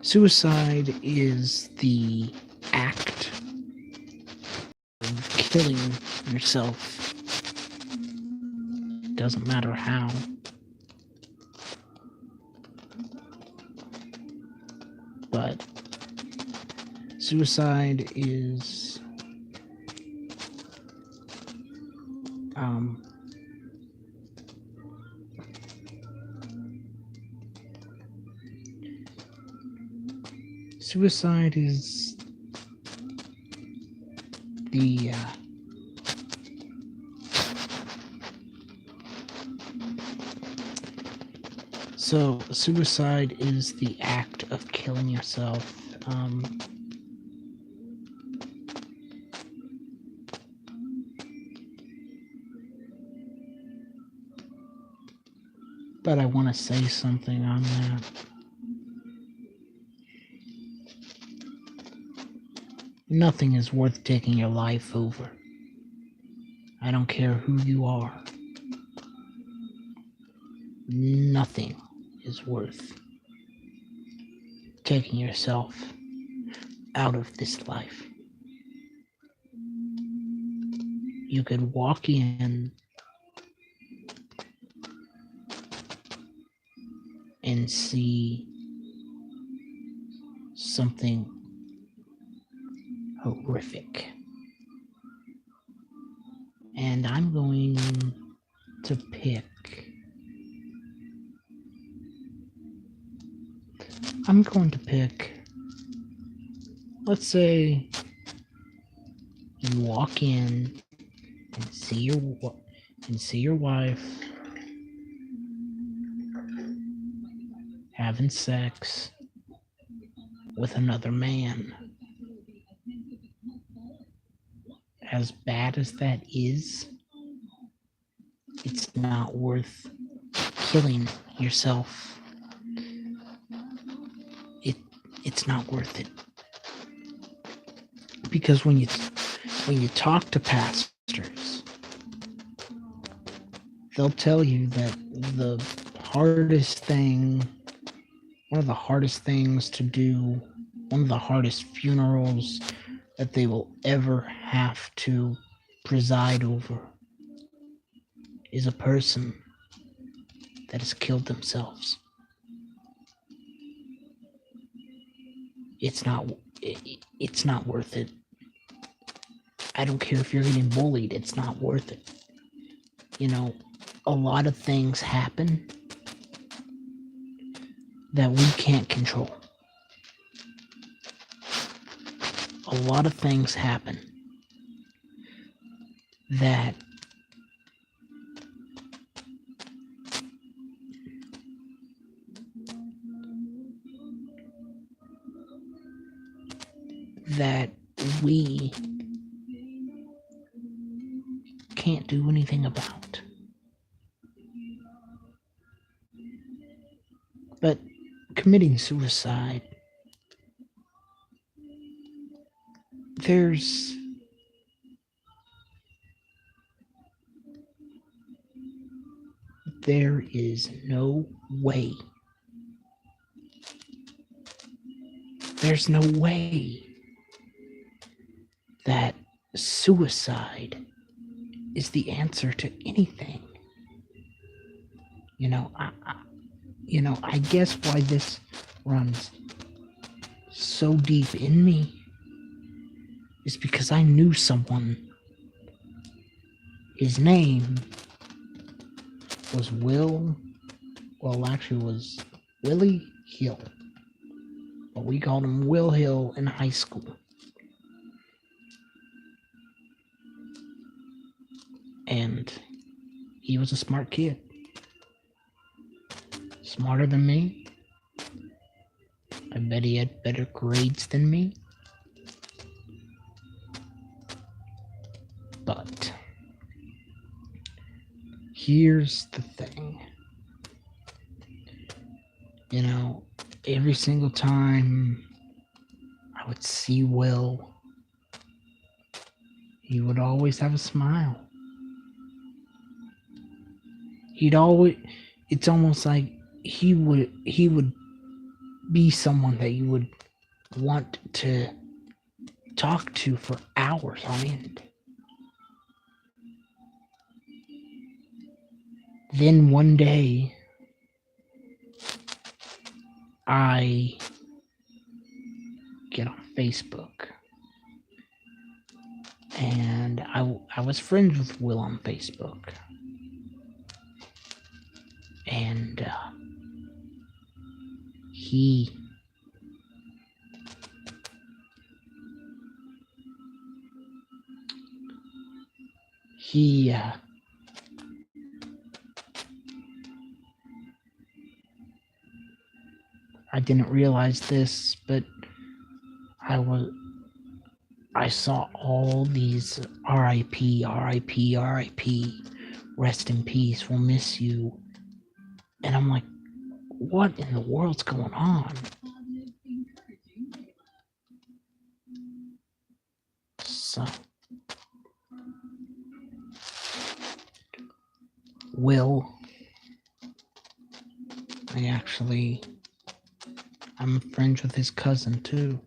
Suicide is the act of killing yourself. It doesn't matter how. But suicide is suicide is the so suicide is the act of killing yourself. But I want to say something on that. Nothing is worth taking your life over. I don't care who you are. Nothing is worth taking yourself out of this life. You could walk in and see something horrific. And I'm going to pick. Let's say you walk in and see your wife having sex with another man. As bad as that is, it's not worth killing yourself. It's not worth it. Because when you talk to pastors, they'll tell you that one of the hardest things to do, one of the hardest funerals that they will ever have to preside over is a person that has killed themselves. It's not worth it. I don't care if you're getting bullied, it's not worth it. You know, a lot of things happen that we can't control. A lot of things happen that we can't do anything about. But committing suicide, there is no way. There's no way that suicide is the answer to anything. I guess why this runs so deep in me is because I knew someone. His name was was Willie Hill. But we called him Will Hill in high school. And he was a smart kid. Smarter than me. I bet he had better grades than me. But here's the thing. Every single time I would see Will, he would always have a smile. It's almost like he would be someone that you would want to talk to for hours on end. Then one day, I get on Facebook, and I was friends with Will on Facebook, and he I didn't realize this, but I saw all these RIP, RIP, RIP, rest in peace, we'll miss you. And I'm like, what in the world's going on? So, Will, I'm friends with his cousin too.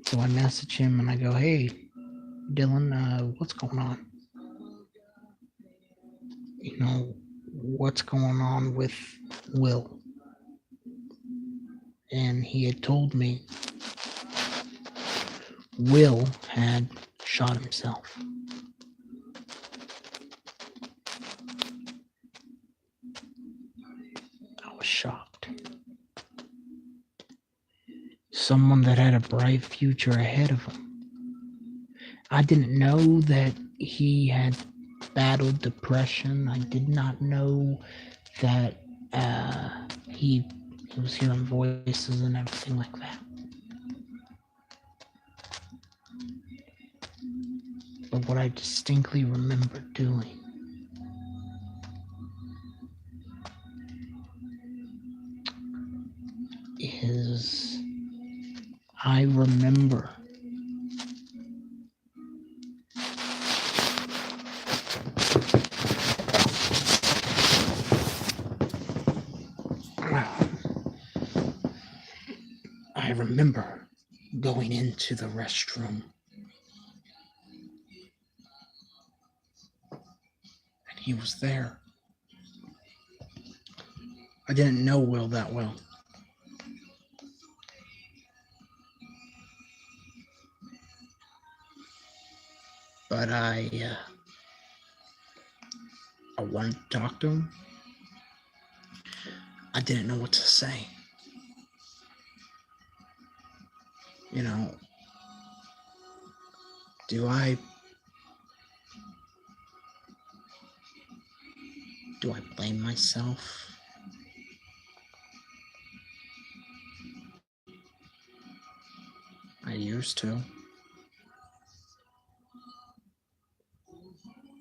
So I message him and I go, hey, Dylan, what's going on? You know, what's going on with Will? And he had told me Will had shot himself. I was shocked. Someone that had a bright future ahead of him. I didn't know that he had battled depression. I did not know that he was hearing voices and everything like that. But what I distinctly remember doing is I remember going into the restroom. And he was there. I didn't know Will that well. But I wanted to talk to him. I didn't know what to say. You know, do I blame myself? I used to.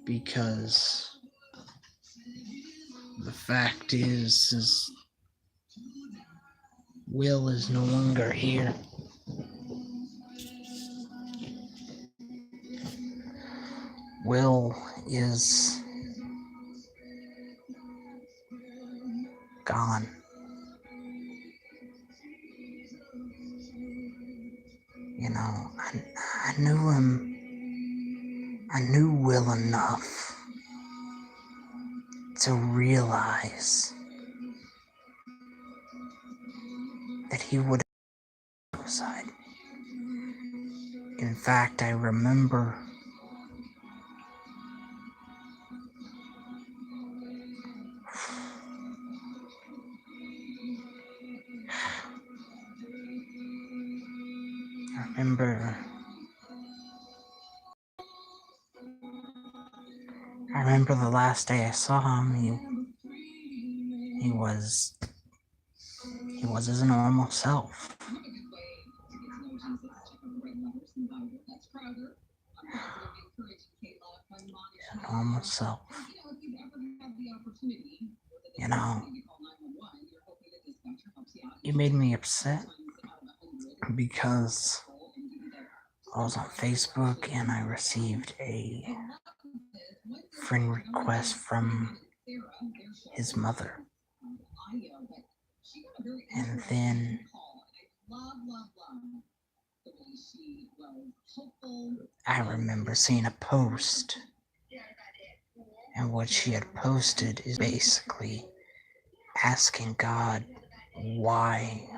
Because the fact is Will is no longer here. Will is gone. You know, I knew him. I knew Will enough to realize that he would have suicide. In fact, I remember the last day I saw him, he was his normal self. His normal self. You know, it made me upset because I was on Facebook and I received a friend request from his mother. And then I remember seeing a post, and what she had posted is basically asking God why,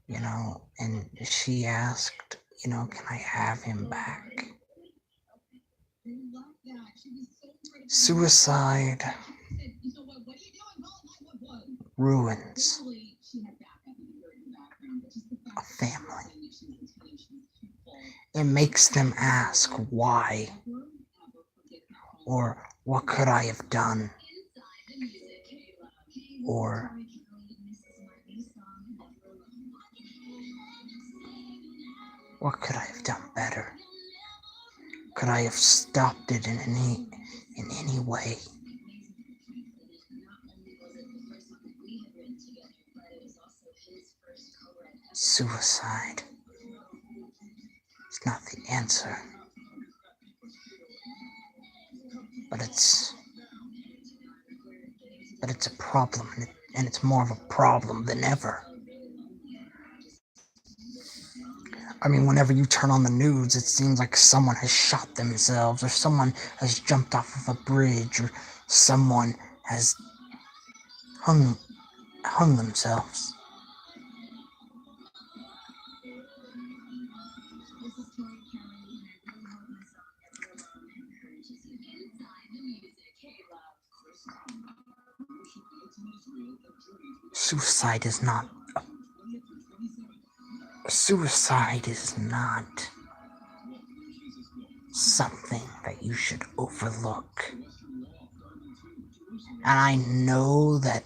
and she asked, can I have him back? Suicide ruins a family. It makes them ask why, or what could I have done, or what could I have done better? Could I have stopped it in any way? Suicide is not the answer, but it's a problem, and it's more of a problem than ever. I mean, whenever you turn on the news, it seems like someone has shot themselves, or someone has jumped off of a bridge, or someone has hung themselves. Suicide is not something that you should overlook. And I know that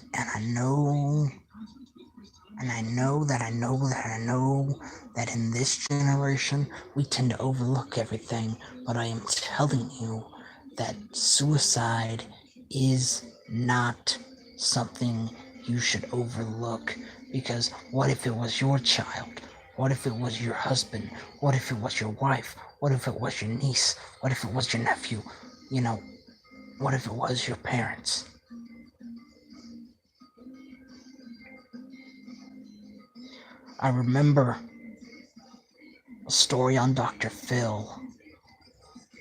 in this generation we tend to overlook everything, but I am telling you that suicide is not something you should overlook, because what if it was your child? What if it was your husband? What if it was your wife? What if it was your niece? What if it was your nephew? What if it was your parents? I remember a story on Dr. Phil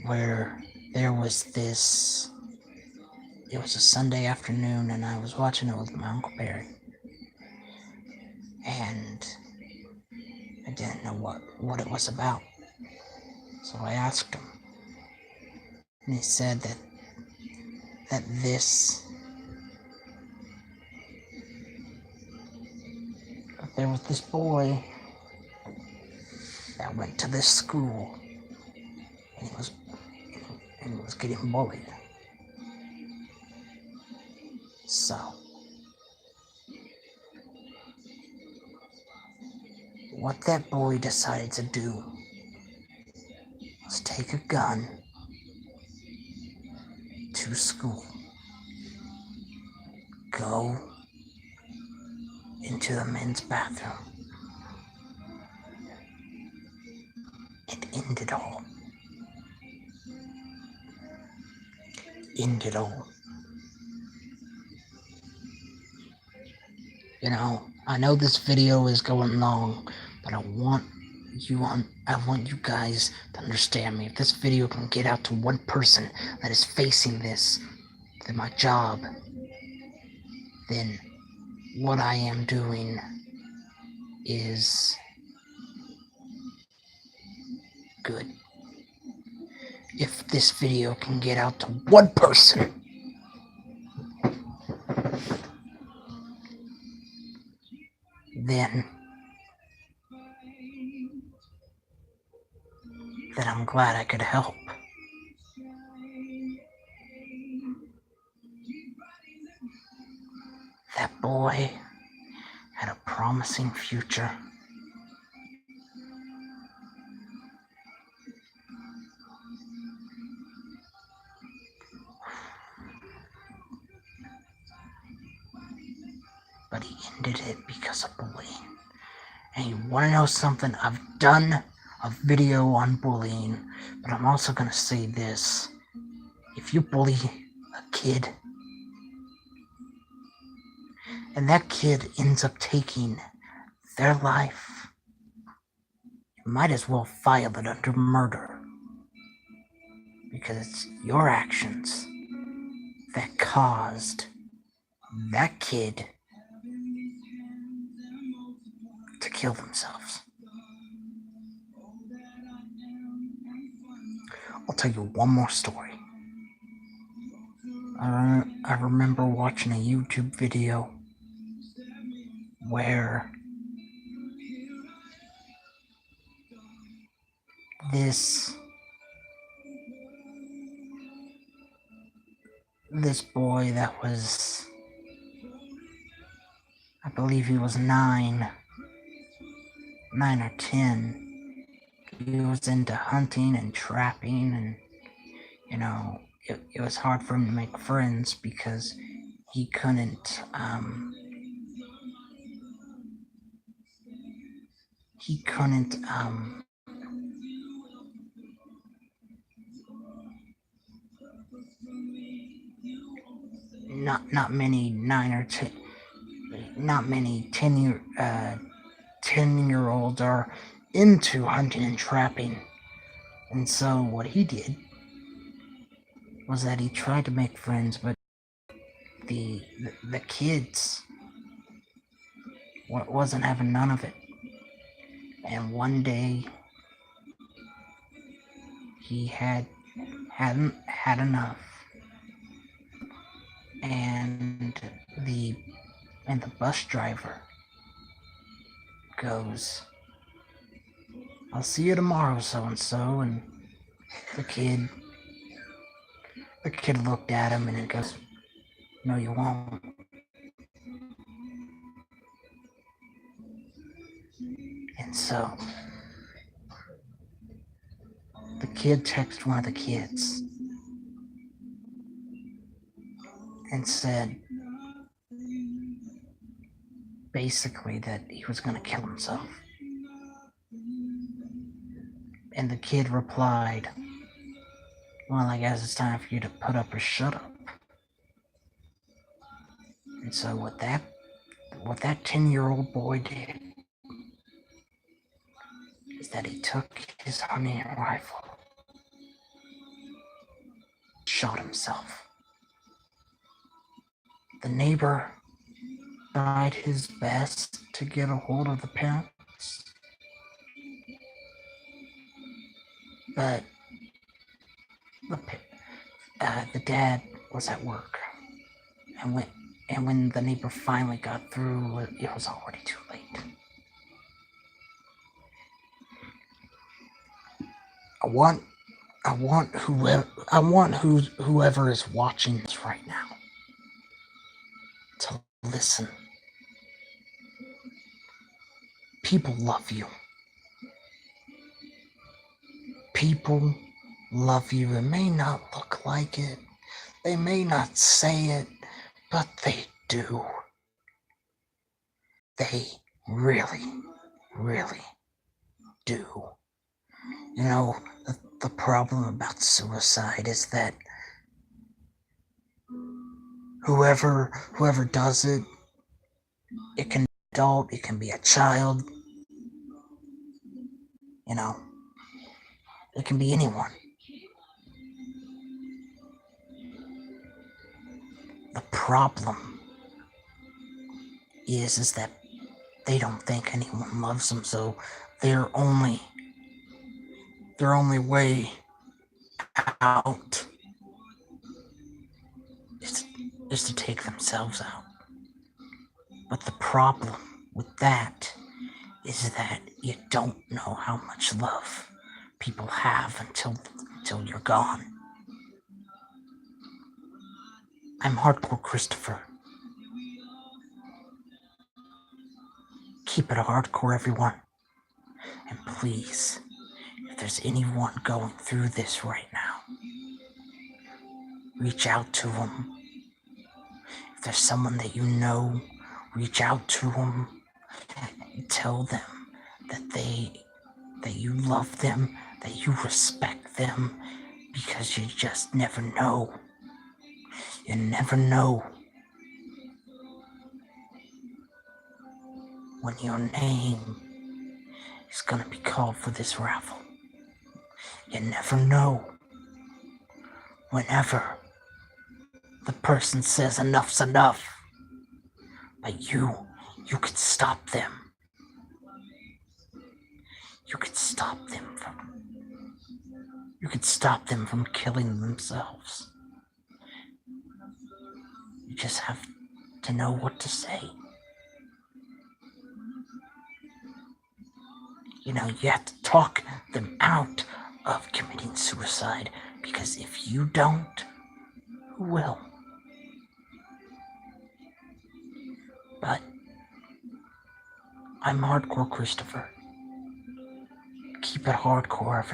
where there was this. It was a Sunday afternoon, and I was watching it with my Uncle Barry. And I didn't know what it was about. So I asked him. And he said that there was this boy that went to this school, and he was getting bullied. So what that boy decided to do was take a gun to school, go into the men's bathroom, and end it all. I know this video is going long, but I want you guys to understand me. If this video can get out to one person that is facing this, then my job, then what I am doing is good. If this video can get out to one person, then I'm glad I could help. That boy had a promising future. But he ended it because of bullying. And you want to know something? I've done a video on bullying, but I'm also going to say this. If you bully a kid and that kid ends up taking their life, you might as well file it under murder, because it's your actions that caused that kid to kill themselves. I'll tell you one more story. I remember watching a YouTube video where this boy that was, I believe he was 9 or 10, he was into hunting and trapping, and it was hard for him to make friends because he couldn't not many 10-year-olds are into hunting and trapping. And so what he did was that he tried to make friends, but the kids wasn't having none of it. And one day he hadn't had enough, and the bus driver goes, "I'll see you tomorrow, so and so." And the kid looked at him and it goes, "No, you won't." And so the kid texted one of the kids and said basically that he was going to kill himself. And the kid replied, "Well, I guess it's time for you to put up or shut up." And so what that 10-year-old boy did is that he took his hunting rifle, shot himself. The neighbor tried his best to get a hold of the parents, but the dad was at work, and when the neighbor finally got through, it was already too late. I want whoever is watching this right now to listen. People love you. People love you. It may not look like it. They may not say it, but they do. They really, really do. You know, the problem about suicide is that whoever does it, it can be an adult, it can be a child, it can be anyone. The problem is that they don't think anyone loves them, so their only way out is to take themselves out. But the problem with that is that you don't know how much love people have until you're gone. I'm Hardcore Christopher. Keep it hardcore, everyone. And please, if there's anyone going through this right now, reach out to them. If there's someone that you know, reach out to them and tell them that you love them, that you respect them, because you just never know. You never know when your name is gonna be called for this raffle. You never know. Whenever the person says enough's enough, but you could stop them. You could stop them from killing themselves. You just have to know what to say. You have to talk them out of committing suicide, because if you don't, who will? But I'm Hardcore Christopher. Keep it hardcore, everyone.